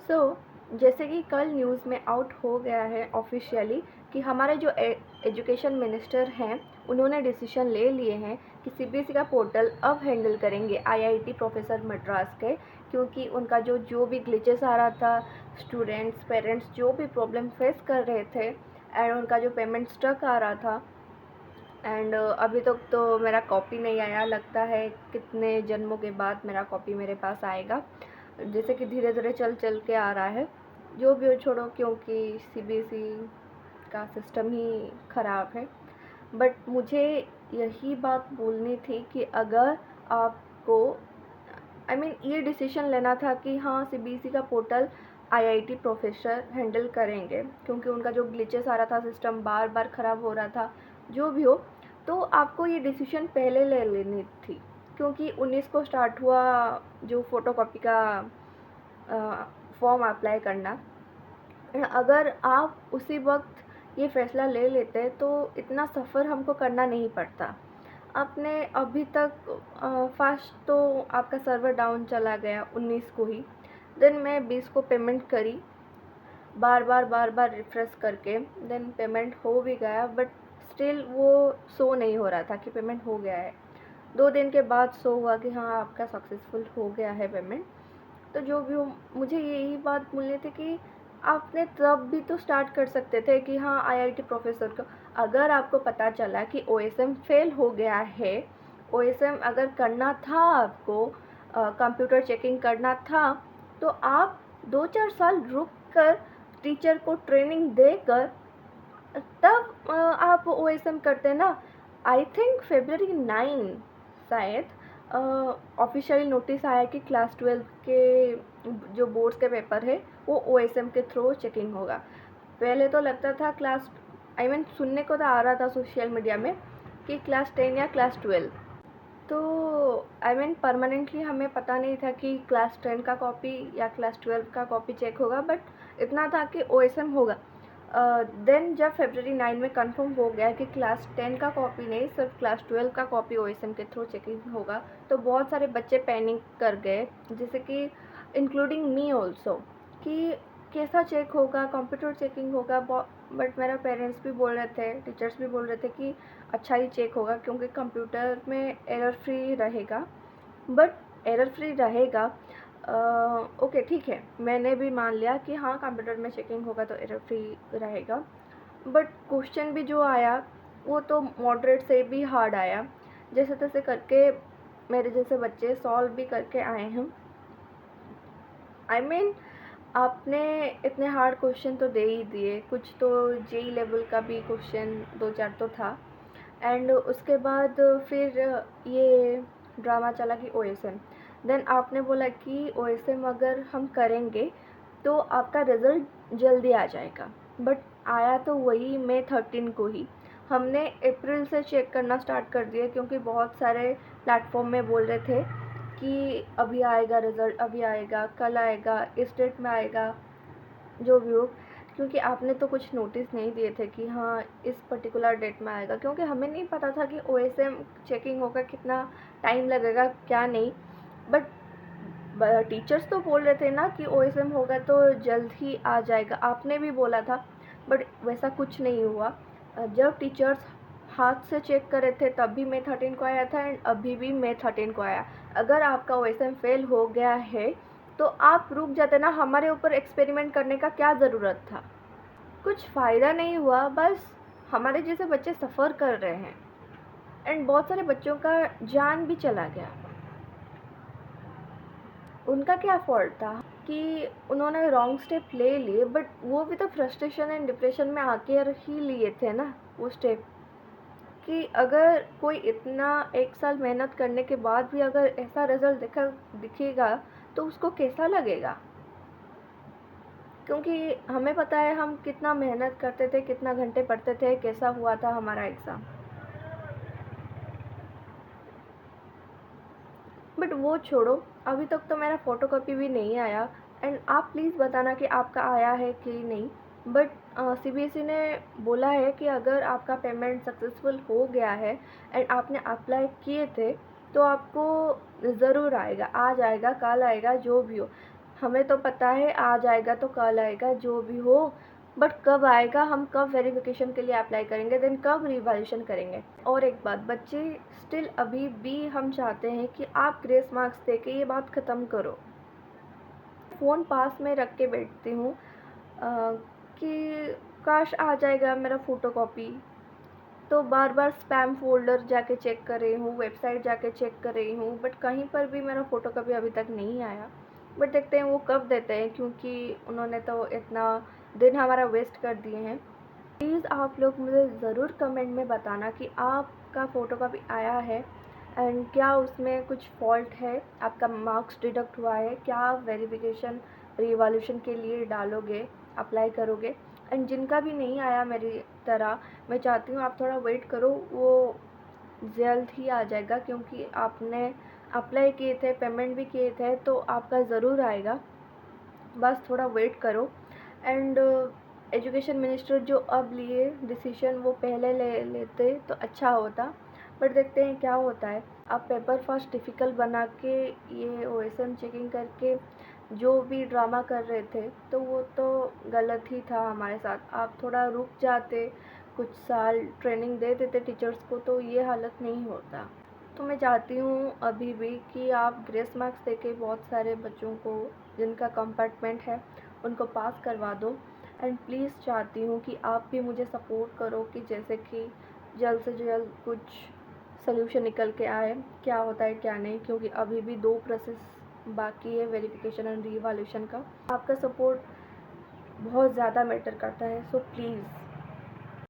जैसे कि कल न्यूज़ में आउट हो गया है ऑफिशियली कि हमारे जो एजुकेशन मिनिस्टर हैं उन्होंने डिसीजन ले लिए हैं कि सीबीएसई का पोर्टल अब हैंडल करेंगे आईआईटी प्रोफेसर मद्रास के, क्योंकि उनका जो भी ग्लिचेस आ रहा था, स्टूडेंट्स पेरेंट्स जो भी प्रॉब्लम फेस कर रहे थे एंड उनका जो पेमेंट स्टक आ रहा था। एंड अभी तक तो मेरा कॉपी नहीं आया, लगता है कितने जन्मों के बाद मेरा कॉपी मेरे पास आएगा। जैसे कि धीरे धीरे चल के आ रहा है, जो भी हो छोड़ो, क्योंकि सीबीएसई का सिस्टम ही ख़राब है। बट मुझे यही बात बोलनी थी कि अगर आपको ये डिसीजन लेना था कि हाँ सीबीएसई का पोर्टल आईआईटी प्रोफेसर हैंडल करेंगे, क्योंकि उनका जो ग्लिचेस आ रहा था, सिस्टम बार बार ख़राब हो रहा था, जो भी हो, तो आपको ये डिसीजन पहले ले लेनी थी, क्योंकि 19 को स्टार्ट हुआ जो फ़ोटोकॉपी का फॉर्म अप्लाई करना। अगर आप उसी वक्त ये फ़ैसला ले लेते तो इतना सफ़र हमको करना नहीं पड़ता। आपने अभी तक फास्ट तो आपका सर्वर डाउन चला गया 19 को ही, देन मैं 20 को पेमेंट करी, बार बार रिफ्रेश करके, देन पेमेंट हो भी गया, बट स्टिल वो शो नहीं हो रहा था कि पेमेंट हो गया है। 2 दिन के बाद शो हुआ कि हाँ आपका सक्सेसफुल हो गया है पेमेंट। तो जो भी हो, मुझे यही बात बोलनी थी कि आपने तब भी तो स्टार्ट कर सकते थे कि हाँ आईआईटी प्रोफेसर को, अगर आपको पता चला कि ओएसएम फेल हो गया है, ओएसएम अगर करना था आपको, कंप्यूटर चेकिंग करना था, तो आप 2-4 साल रुक कर टीचर को ट्रेनिंग देकर तब आप ओएसएम करते ना। आई थिंक February 9 शायद ऑफिशियली नोटिस आया कि क्लास 12 के जो बोर्ड्स के पेपर है वो ओएसएम के थ्रू चेकिंग होगा। पहले तो लगता था क्लास सुनने को तो आ रहा था सोशल मीडिया में कि क्लास 10 या क्लास 12, तो परमानेंटली हमें पता नहीं था कि क्लास 10 का कॉपी या क्लास 12 का कॉपी चेक होगा, बट इतना था कि ओएसएम होगा। देन जब February 9 में कंफर्म हो गया कि क्लास 10 का कॉपी नहीं, सिर्फ क्लास 12 का कॉपी ओएसएम के थ्रू चेकिंग होगा, तो बहुत सारे बच्चे पैनिक कर गए, जैसे कि इंक्लूडिंग मी ऑल्सो, कि कैसा चेक होगा, कंप्यूटर चेकिंग होगा। बट मेरा पेरेंट्स भी बोल रहे थे, टीचर्स भी बोल रहे थे कि अच्छा ही चेक होगा, क्योंकि कंप्यूटर में एरर फ्री रहेगा। बट एरर फ्री रहेगा, ओके ठीक है, मैंने भी मान लिया कि हाँ कंप्यूटर में चेकिंग होगा तो एरर फ्री रहेगा। बट क्वेश्चन भी जो आया वो तो मॉडरेट से भी हार्ड आया, जैसे तैसे करके मेरे जैसे बच्चे सॉल्व भी करके आए हैं। आपने इतने हार्ड क्वेश्चन तो दे ही दिए, कुछ तो जेई लेवल का भी क्वेश्चन 2-4 तो था, एंड उसके बाद फिर ये ड्रामा चला कि ओएसएम। देन आपने बोला कि ओएसएम अगर हम करेंगे तो आपका रिज़ल्ट जल्दी आ जाएगा, बट आया तो वही May 13 को ही। हमने अप्रैल से चेक करना स्टार्ट कर दिया, क्योंकि बहुत सारे प्लेटफॉर्म में बोल रहे थे कि अभी आएगा रिज़ल्ट, अभी आएगा, कल आएगा, इस डेट में आएगा, जो भी हो, क्योंकि आपने तो कुछ नोटिस नहीं दिए थे कि हाँ इस पर्टिकुलर डेट में आएगा, क्योंकि हमें नहीं पता था कि ओएसएम चेकिंग होगा, कितना टाइम लगेगा, क्या नहीं। बट टीचर्स तो बोल रहे थे ना कि ओएसएम होगा तो जल्द ही आ जाएगा, आपने भी बोला था, बट वैसा कुछ नहीं हुआ। जब टीचर्स हाथ से चेक कर रहे थे तब भी May 13 को आया था, एंड अभी भी May 13 को आया। अगर आपका ओएसएम फेल हो गया है तो आप रुक जाते ना, हमारे ऊपर एक्सपेरिमेंट करने का क्या ज़रूरत था। कुछ फ़ायदा नहीं हुआ, बस हमारे जैसे बच्चे सफ़र कर रहे हैं, एंड बहुत सारे बच्चों का जान भी चला गया। उनका क्या फ़ॉल्ट था कि उन्होंने रॉन्ग स्टेप ले लिए, बट वो भी तो फ्रस्ट्रेशन एंड डिप्रेशन में आके ही लिए थे ना वो स्टेप। कि अगर कोई इतना 1 साल मेहनत करने के बाद भी अगर ऐसा रिज़ल्ट दिखेगा तो उसको कैसा लगेगा, क्योंकि हमें पता है हम कितना मेहनत करते थे, कितना घंटे पढ़ते थे, कैसा हुआ था हमारा एग्ज़ाम। बट वो छोड़ो, अभी तक तो मेरा फ़ोटोकॉपी भी नहीं आया, एंड आप प्लीज़ बताना कि आपका आया है कि नहीं। बट सीबीएसई ने बोला है कि अगर आपका पेमेंट सक्सेसफुल हो गया है एंड आपने अप्लाई किए थे तो आपको ज़रूर आएगा, आज आएगा, कल आएगा, जो भी हो। हमें तो पता है आज आएगा तो कल आएगा, जो भी हो, बट कब आएगा, हम कब वेरिफिकेशन के लिए अप्लाई करेंगे, देन कब रिवैल्यूएशन करेंगे। और एक बात, बच्चे स्टिल अभी भी हम चाहते हैं कि आप ग्रेस मार्क्स दे के ये बात ख़त्म करो। फ़ोन पास में रख के बैठती हूँ कि काश आ जाएगा मेरा फ़ोटोकॉपी, तो बार बार स्पैम फ़ोल्डर जाके चेक कर रही हूँ, वेबसाइट जाके चेक कर रही हूँ, बट कहीं पर भी मेरा फ़ोटोकॉपी अभी तक नहीं आया। बट देखते हैं वो कब देते हैं, क्योंकि उन्होंने तो इतना दिन हमारा वेस्ट कर दिए हैं। प्लीज़ आप लोग मुझे ज़रूर कमेंट में बताना कि आपका फ़ोटोकॉपी आया है एंड क्या उसमें कुछ फॉल्ट है, आपका मार्क्स डिडक्ट हुआ है, क्या आप वेरिफिकेशन रिवॉल्यूशन के लिए डालोगे, अप्लाई करोगे। एंड जिनका भी नहीं आया मेरी तरह, मैं चाहती हूँ आप थोड़ा वेट करो, वो जल्द ही आ जाएगा, क्योंकि आपने अप्लाई किए थे, पेमेंट भी किए थे, तो आपका ज़रूर आएगा, बस थोड़ा वेट करो। एंड एजुकेशन मिनिस्टर जो अब लिए डिसीजन, वो पहले ले लेते तो अच्छा होता, बट देखते हैं क्या होता है। आप पेपर फर्स्ट डिफ़िकल्ट बना के ये ओएसएम चेकिंग करके जो भी ड्रामा कर रहे थे, तो वो तो गलत ही था हमारे साथ। आप थोड़ा रुक जाते, कुछ साल ट्रेनिंग दे देते टीचर्स को, तो ये हालत नहीं होता। तो मैं चाहती हूँ अभी भी कि आप ग्रेस मार्क्स देके बहुत सारे बच्चों को जिनका कंपार्टमेंट है उनको पास करवा दो। एंड प्लीज़ चाहती हूँ कि आप भी मुझे सपोर्ट करो कि जैसे कि जल्द से जल्द कुछ सल्यूशन निकल के आए, क्या होता है क्या नहीं, क्योंकि अभी भी 2 प्रोसेस बाकी है, वेरिफिकेशन एंड रिवैल्यूएशन का। आपका सपोर्ट बहुत ज़्यादा मैटर करता है, सो प्लीज़